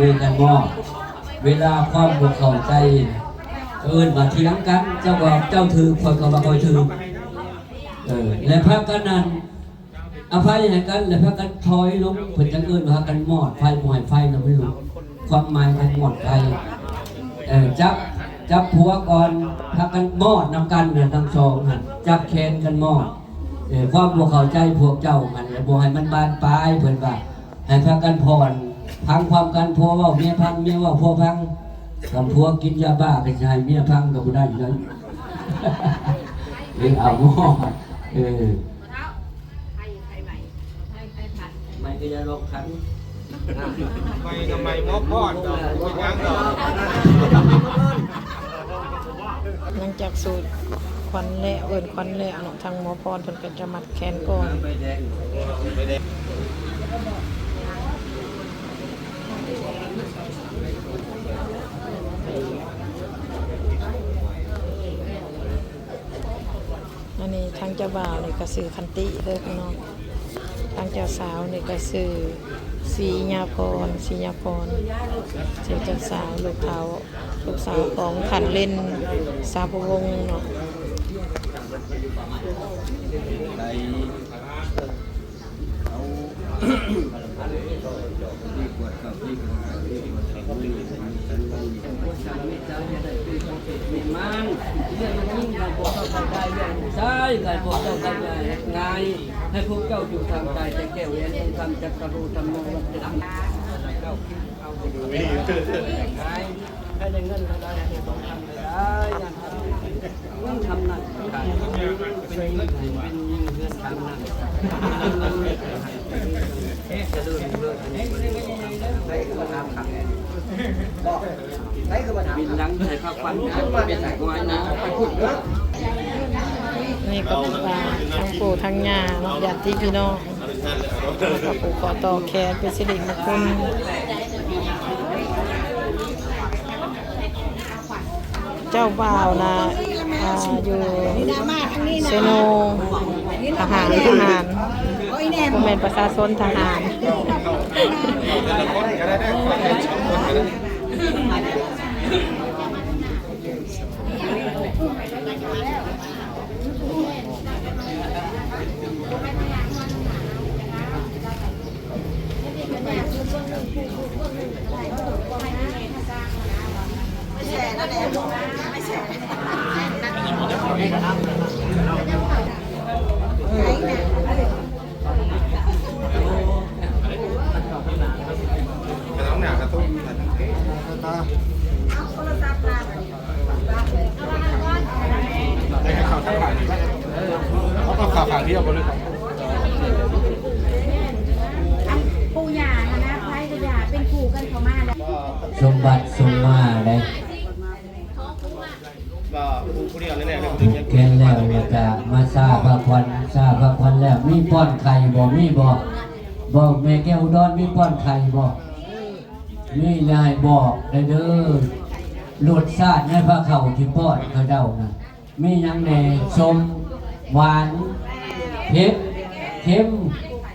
มือกันมอบเวลาความบ่เข้าใจมาเถียงกันเจ้าบอกเจ้าถือคนก็บ่คอยถือและพระกันนั้นอภัยให้กันและพระกันถอยลงเพิ่นจังพากันมอดไฟหมอยไฟน่ะไม่รู้ความหมายของมอดไฟจับผัวก่อนพากันมอดนำกันน่ะทั้งสองหั่นจับแขนกันมอดความบ่เข้าใจพวกเจ้ามันบ่ให้มันบานปลายเพิ่นว่าให้พากันผ่อนพังความกันผัวเว้าเมียพังเมียเว้าผัวพังคำผัวกินยาบ้าก็ใช่เมียพังก็บ่ได้อยู่แล้วเอาหม้อไม่ก็จะลงขันไม่ทำไมมอบพอดดอกเป็นยังดอกหลังจากสูตรควันแล่ควันแล่เนาะทางหมอพรเพิ่นก็จะมัดแขนก่อนอันนี้ทางเจ้าบ่าวนี่ก็ซื้อคันติเด้อพี่น้องทางเจ้าสาวนี่ก็ซื้อสีญาพรเจ้าสาวลูกสาวของขันเล่นสาววงเนาะมันเรื่องมันยิ่งการพวกเจ้าทำได้ยังใช่การพวกเจ้าทำได้ง่ายให้พวกเจ้าอยู่ทางใจแต่แก้วเรียนทำจักรรูทำโมวัตถุเจ้าเอาไปดูง่ายให้ได้เงินได้ต้องทำได้ยังทำนั่นเป็นยิ่งเงินทำนั่นจะดูเรื่องนี้ได้ก็ทำขังบินลังใส่ผ้าควันเป็นสายไม้นะไปพูดนี่ก็เป็นทางปู่ทางย่าเนาะญาติพี่น้องกับปู่ขอต่อแขนเป็นสิริมงคลเจ้าบ่าวนะอยู่เซโนทหารก็เป็นประชาชนทหารข่าวขางที่เอาไปเลยครับปู่ย่านะไพ่ปู่ย่าเป็นคู่กันเขามาแล้วสมบัติสมมาได้ผู้เรียนแน่ๆถูกแค่แล้วจะมาซาพระควันแล้วมีป้อนไข่บ่มีบอกแม่แก้วอุดรมีป้อนไข่บ่มีนายบอกได้เด้อรสชาติให้พระเขาที่ป้อนเขาเจ้านะมียังแหน่ชมหวานเผ็ดเค็ม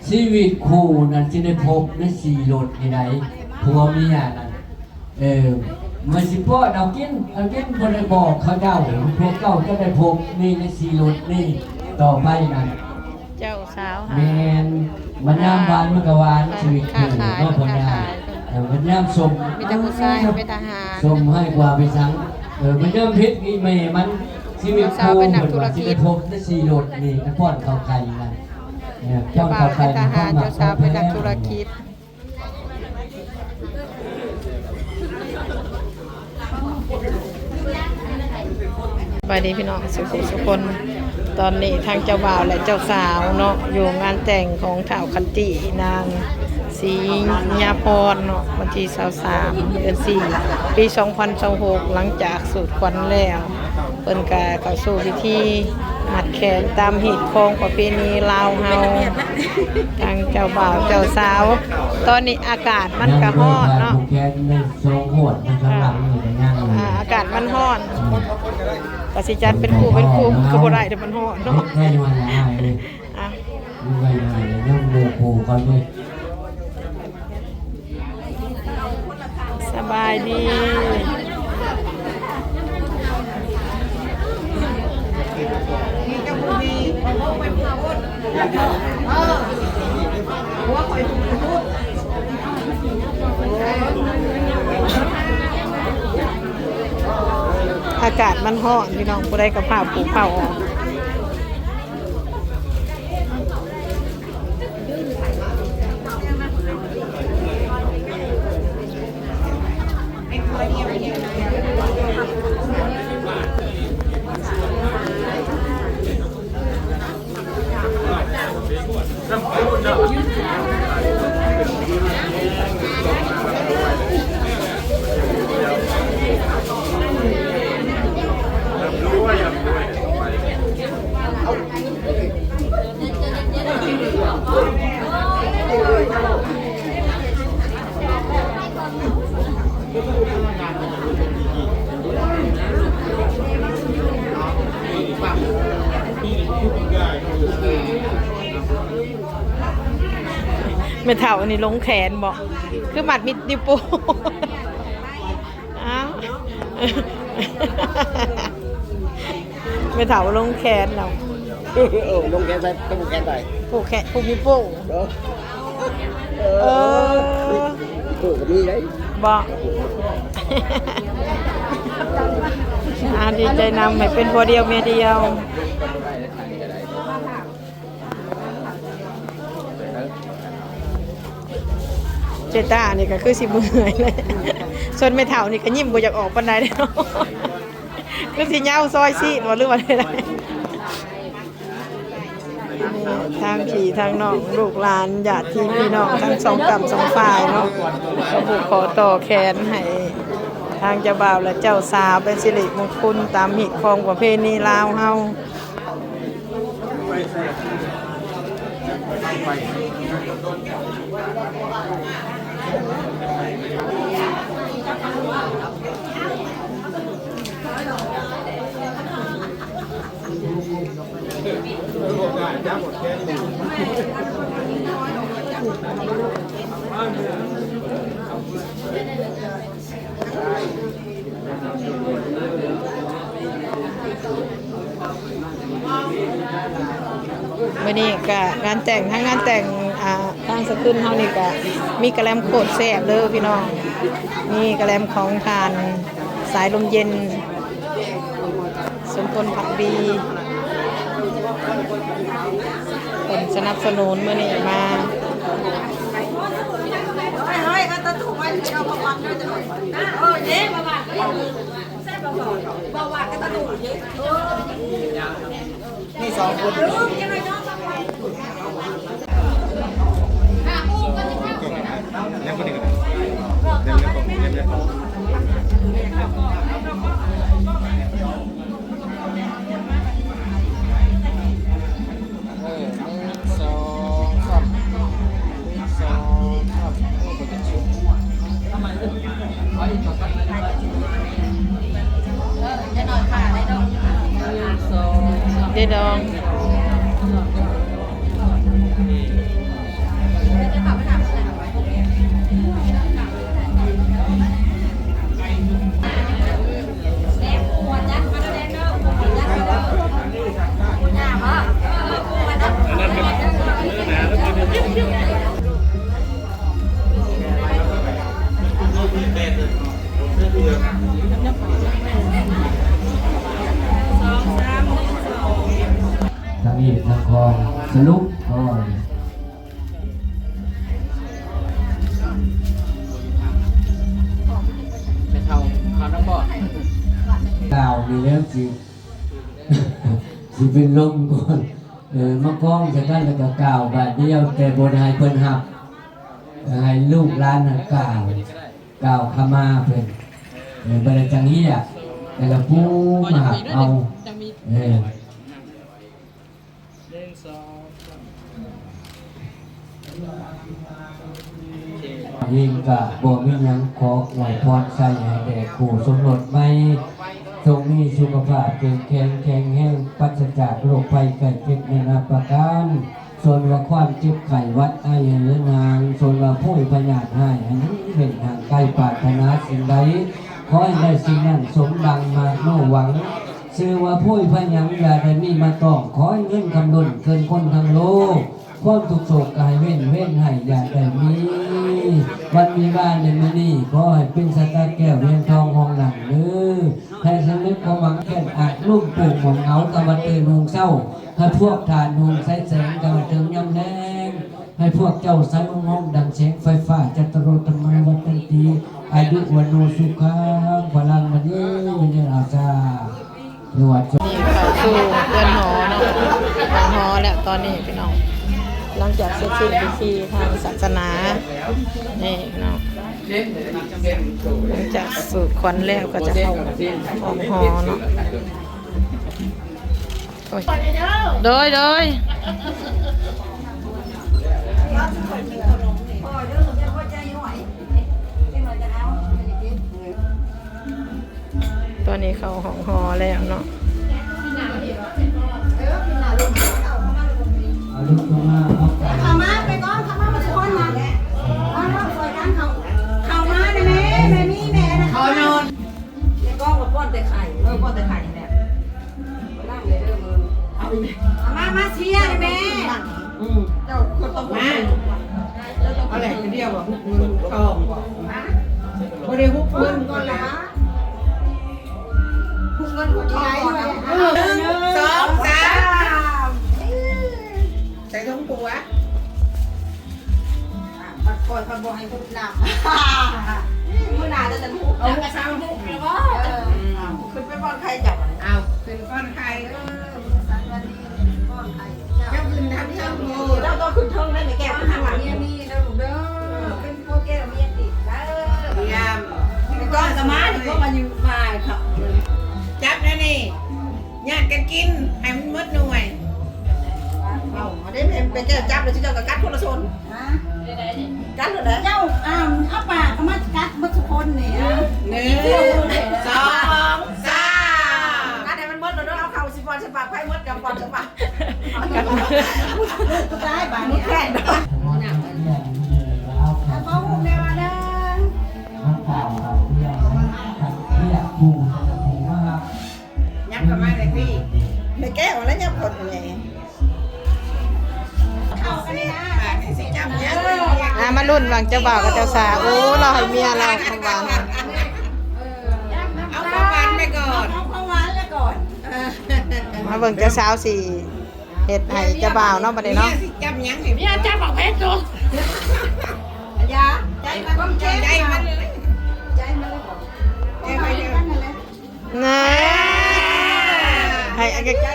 ชีวิตคู่นั่นที่ได้พบในสี่รสที่ไหนผัวเมียนั่นเมื่อสิพ่อเอากินคนได้บอกเขาเจ้าพวกเจ้าจะได้พบนี่ในสี่รสนี่ต่อไปนั่นเจ้าสาวแมนมันย่ำหวานมันก็หวานชีวิตคู่นอกคนยามันย่ำสมมีแต่ผู้ชายเป็นทหารสมให้กว่าไปสังมันย่ำพิษนี่แม่มันชีวิตคู่เหมือนว่าที่ได้พบในสี่รสนี่มันป้อนข้าวไข่นั่นเจ้าบ่าวเป็นทหารเจ้าสาวเป็นนักธุรกิจสวัสดีพี่น้องสุขคนตอนนี้ทางเจ้าบ่าวและเจ้าสาวเนาะอยู่งานแต่งของท้าวคันตินางศรีญาพรเนาะวันที่23เดือน4ปี2026หลังจากสูตรควันแล้วเปิ้นก็เข้าสู่พิธีมัดแขนตามหีบคองประเพณีลาวเฮาทางเจ้าบ่าวเจ้าสาวตอนนี้อากาศมันก็ร้อนเนาะอากาศมันร้อนก็สิจัดเป็นคู่คือบ่ได้แต่มันร้อนเนาะแค่วันละเลยดูไปหน่อยย่อมโมโหกันเลย สบายดีอากาศมันร้อนพี่น้องผู้ใดกับผ้าปูเผาออกไม่เท่าอันนี้ลงแขนบอกคือหมัดมิดนิ้วโป้งอ้าวไม่เท่าลงแขนเรา ลงแกนไปต้องแกนไป ผูกแขนผูกนิ้วโป้งถูกกับนี่เลย บอกดีใจนำให้เป็นผัวเดียวเมียเดียวเจต้านี่ก็คือสิเมื่อยเลยส่วนไม่เท่านี่ก็ยิ้มบ่อยากออกปานใดเลยเนาะคือสิเหย้าซอยซีดว่าหรือว่าอะไรทางขี่ทางน้องลูกหลานญาติพี่น้องทั้งสองกับสองฝ่ายเนาะก็บุกขอต่อแขนให้ทางเจ้าบ่าวและเจ้าสาวเป็นสิริมงคลตามหิของประเพณีลาวเฮามื่อนี้ก็งานแต่งทั้งงานแต่งทางสกุลเฮานี่ก็มีกระแลมโคตรแซ่บเด้อพี่น้องมีกระแลมของทานสายลมเย็นสมพลผักดีคนสนับสนุนมื่อนี้มานี่สองคนเล่นคนนี้กันเล่นได้ดองทางนี้ทางคองสรุปก่อนเป็นเท่าเขาน้ำบ่กล่าวมีแล้วสิสิเป็นลมก่อนมากล้องจากนั้นแล้วก็กล่าวบาดเดียวแต่บนให้เพิ่นหับให้ลูกหลานกล่าวขมาเพิ่นบริจังเฮียแต่ละผู้มาหับเอายิงกะบ่มีหยังขออวยพรใส่ให้แด่คู่สมรสใหม่จงมีสุขภาพแข็งแรงแห้งปราศจากโรคภัยไข้เจ็บนานาประการ ส่วนว่าความเจ็บไข้วัดไอเรื้อนางส่วนว่าผู้พญาติให้อันนี้เป็นทางไกลปรารถนาสิ่งใดขอให้ได้สิ่งนั้นสมดังมาโน่หวังชื่อว่าผู้พญาอย่าได้มีมาต้องขอให้เงินคำนวณเกินคนทั้งโลกความทุกโศกกายเว้นให้อย่าได้มีวันมีบ้านในมื้อนี้ขอให้เป็นสตาแก้วเรียนทองห้องหนังเด้อให้สำนึกความหวังแค่อาจลุ่มปลูกของเหงากำบัดตื่นหงเศร้าให้พวกทานหงใสแสงกำบัดเติมยำแดงให้พวกเจ้าสายห้องดังแสงไฟฟ้าจัตโรธรรมาวัตันตีอายุวันโนสุขังพลังมันเอ้ยวิญญาณอาจารย์รวดจบ นี่เข้าสู่เรือนหอเนาะของหอแล้วตอนนี้พี่น้องหลังจากเสร็จสิ้นพิธีทางศาสนานี่พี่น้องหลังจากสูดควันแล้วก็จะเข้าของหอเนาะโอ้ยโดยตอนนี้เข้าของหอแล้วเนาะ เอาลูกลงมาเอาไก่ เข้ามาไปก่อนเข้ามามาทุกคนนะมาสวยกันเข้ามาได้ไหมแม่นี่แม่นะเขานอนในกล้องกับป้อนแต่ไข่ป้อนแต่ไข่เนี่ยนั่งเลยเด้อมือเอามาเชียร์ได้ไหมเจ้าคนต้องมาอะไรคนเดียวบอกมือทองบ่ได้ฮุบเงินก่อนละฮุบเงินฮุบทองก่อนนะ1 2 3ใส่ถุงปัวปัดก่อนปัดบ่ให้ฮุบน้ำมื้อหน้าจะจะฮุบเอากระซังฮุบแล้วบ่ขึ้นไปป้อนไข่จับเอาขึ้นป้อนไข่สันวันนี้ป้อนไข่เจ้าขึ้นทางเจ้าเจ้าต้องขึ้นเทิงได้ไหมแก้วข้างหลังมีเด้อเด้อเป็นพวกแก้วมีติดเด้อเยี่ยมนี่ก็สมาธิก็มาอยู่มาครับจับนะนี่ญาติกันกินให้มันหมดหน่วยเอาได้เป็นแก้วจับเลยที่เจ้าก็กัดคนละชนกัดเลยนะเจ้าเอาปากมากัดหมดทุกคนนี่1 2 3กัดให้มันหมดแล้วเอาเข่าสิปอนสิปากไผ่หมดกับปอนสิปากตายบ้านนี้แค่เนาะเอาเขาหุ่นในวันนึงยับเข้ามาเลยพี่ไม่แก้วแล้วยับคนไงเข้ากันนะบ้านนี้สิจับเยอะมารุ่นวางเจ้าบ่าวกับเจ้าสาวโอ้เราให้เมียเราคำหวาน เอาข้าวหวานไปก่อนเอาข้าวหวานแล้วก่อน มาเบิ่งเจ้าสาวสิเฮ็ดให้เจ้าบ่าวเนาะบัดนี้เนาะ จับยังเห็นเนี่ยจับบอกเพชรตัวยาใจมันใจมันเลยใจมันเลยบอกใจมันเลยนะให้ใจ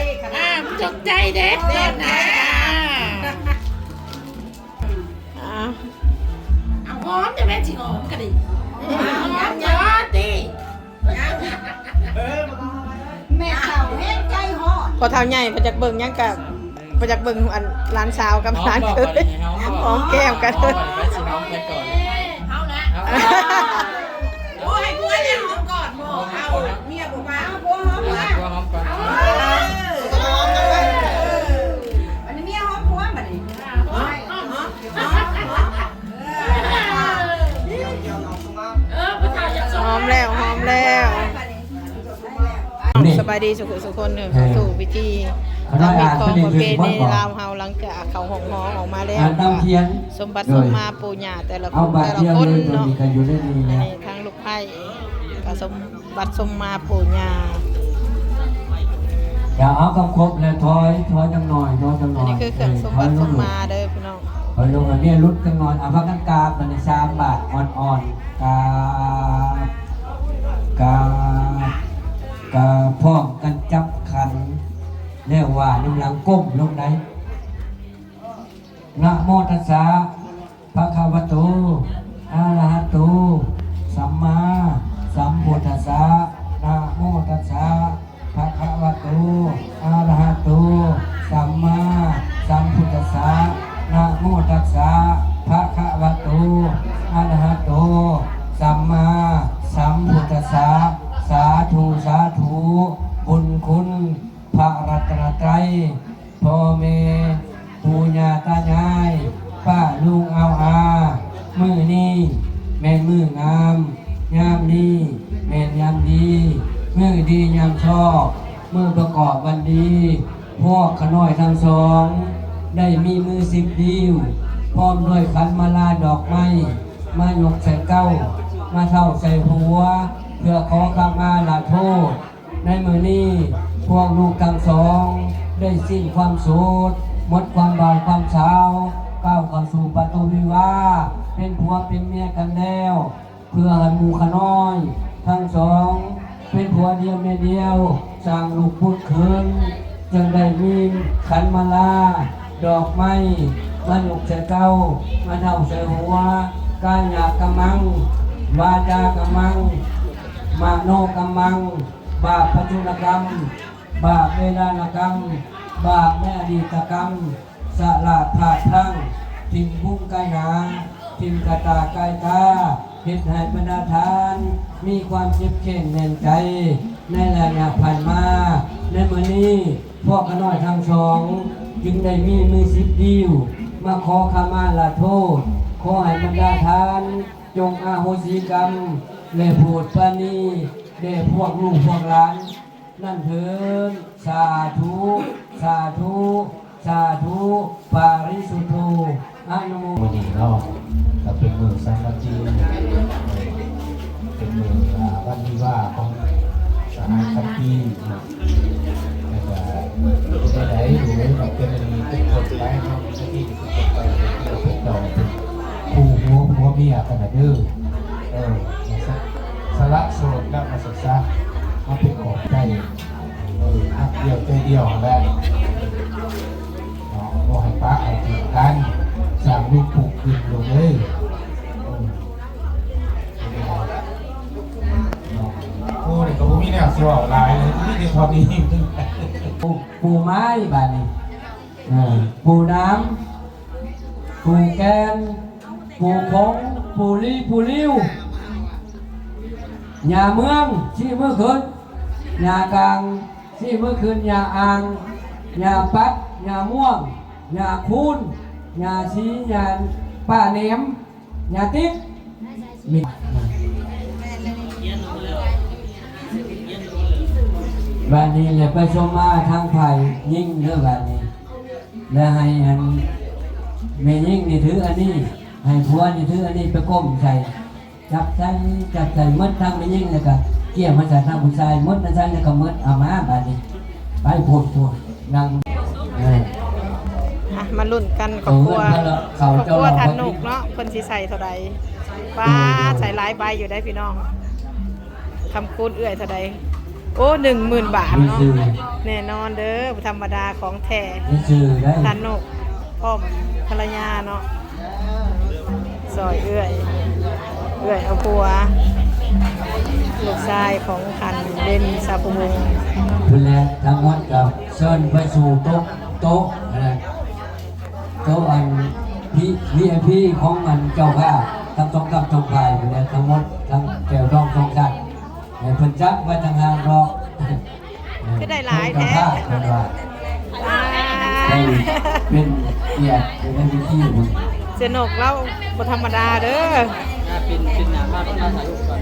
จงใจเด็ดเด็ดนะเอาหอมจะแม่ชิงหอมกันดิหอมยอดดิแม่เต่าเฮ็ดใจหอม พอเท่าใหญ่พอจักเบิ่งยังกับพอจักเบิ่งอันร้านสาวกับร้านเอ้ยหอมแก้มกันเลยเอาละโอ้ให้ผัวเนี่ยหอมก่อนบ่เอาเมียบ่มาเอาผัวหอมก่อนอันนี้เมียหอมผัวบัดนี้หอมแล้วสบายดีสุขคนหนึ่งสู่พิธีตามมีของประเพณีลาวเฮาหลังจากเขาหงหอออกมาแล้วสมบัติสมมาปู่ย่าแต่ละคนเนาะอันนี้ทั้งลูกไผ่กับสมบัติสมมาปู่ย่า อย่าเอาคำครบเลยถอยจังหน่อยอันนี้คือเครื่องสมบัติสมมาเด้อพี่น้องถอยลงอันนี้รุดจังหน่อยเอาพักกันกาบัน3 บาทอ่อนกาพ่อมกันจับขันเรียกว่าน้ำหลังก้มลงไหนนะโมตัสสะภะคะวะโตอะระหะโตสัมมาสัมพุทธัสสะนะโมตัสสะภะคะวะโตอะระหะโตสัมมาสัมพุทธัสสะนะโมตัสสะภะคะวะโตอะระหะโตสัมมาสัมพุทธัสสะสาธุบุญคุณพระรัตนตรัยพ่อแม่ครู ปู่ย่าตายายป้าลุงเอาอามือนี้แม่นมืองามยามนี้แม่นยามดีมือดียามชอบมือประกอบวันดีพวกขน้อยทั้งสองได้มีมือ10 นิ้วพร้อมด้วยขันมาลาดอกไม้มายกใส่เก้ามาเท่าใส่หัวเพื่อขอคำมาลาโทษในมือนี้พวกลูกทั้งสองได้สิ้นความโสดหมดความบ่าวความสาวก้าวเข้าสู่ประตูวิวาห์เป็นผัวเป็นเมียกันแล้วเพื่อให้หมู่ขน้อยทั้งสองเป็นผัวเดียวเมียเดียวสร้างลูกพุทธคืนจึงได้มีขันมาลาดอกไม้มาหยกใส่เก้ามาเท่าใส่หัวกายหยาบกำมังวาจากำมังมาโนกำมังบาปปัจจุบันกรรมบาปเวลานกรรมบาปในอดีตกรรมสละผาดทั้งทิมพุ่งกายหาทิมกระตากายตาเหตุให้บรรดาทานมีความเจ็บเข่งแน่นใจในระยะผ่านมาในมื้อนี้พวกขน้อยทั้งสองจึงได้มีมือ10 นิ้วมาขอขมาลาโทษขอให้บรรดาทานจงอโหสิกรรมและโปรดปราณีแด่พวกลูกพวกหลานนั่นเถิดสาธุสาธุสาธุปาริสุทโธอนุโมทนาเนาะก็เป็นมือสังฆจีเป็นมือวันวิวาห์ของสหายคัตตีแล้วก็เป็นได้ดูแบบเป็นอะไรเป็นคนไปเนาะที่เป็นคนไปที่เป็นดอกคู่หัวเมียกันเด้อสละโสดแล้วมาศึกษามาเป็นของใจหักเดียวใจเดียวแล้วเนาะบ่ให้ปะให้ถึงกันสร้างลูกผูกขึ้นลงเลยโอ้ยก็บ่มีแนวสิว่าหลายเลยมีแต่พอดีปูไม้บาดนี้ปูน้ำปูแกนปูพงปูลีปูลิ้วหญ้าเมืองที่เมื่อคืนหญ้ากลางที่เมื่อคืนหญ้าอ่างหญ้าปัดหญ้าม่วงหญ้าคูนหญ้าสีหญ้าป้าเหนียมหญ้าติ๊กมีบ้านนี้เลยไปชมมาทางไผ่ยิ่งเรื่องบ้านนี้แล้วให้อันแม่ยิ่งนี่ถืออันนี้ให้ผัวนี่ถืออันนี้ไปก้มใส่จับใส่มดทางแม่ยิ่งแล้วก็เกี่ยวมาใส่ทางผู้ชายมดนั่นใส่แล้วก็มดเอามาบ้านนี้ไปพูดนั่งมาลุ้นกันครอบครัวทันนุกเนาะคนสิใส่เท่าใดป้าใส่หลายใบอยู่ได้พี่น้องคำคูณเอื้อยเท่าใดโอ้10,000 บาทเนาะแน่นอนเด้อธรรมดาของแท้ทันนุกพ่อภรรยาเนาะซอยเอื้อยเอาผัวลูกชายของทันเด่นสาภูวงศ์คุณแล้วทั้งหมดกับเชิญไปสู่โต๊ะอะไรโต๊ะอันVIPของมันเจ้าข้าทั้งสองกับจงไผ่แล้วทั้งหมดทั้งแก้วดองสองกันให้เพิ่นจักไว้ทางหางรอก็ได้หลายแท้เป็นเกียรติเป็นที่มึงสนุกแล้วบ่ธรรมดาเด้อเป็นหน้าบ้านต้องถ่ายรูปก่อน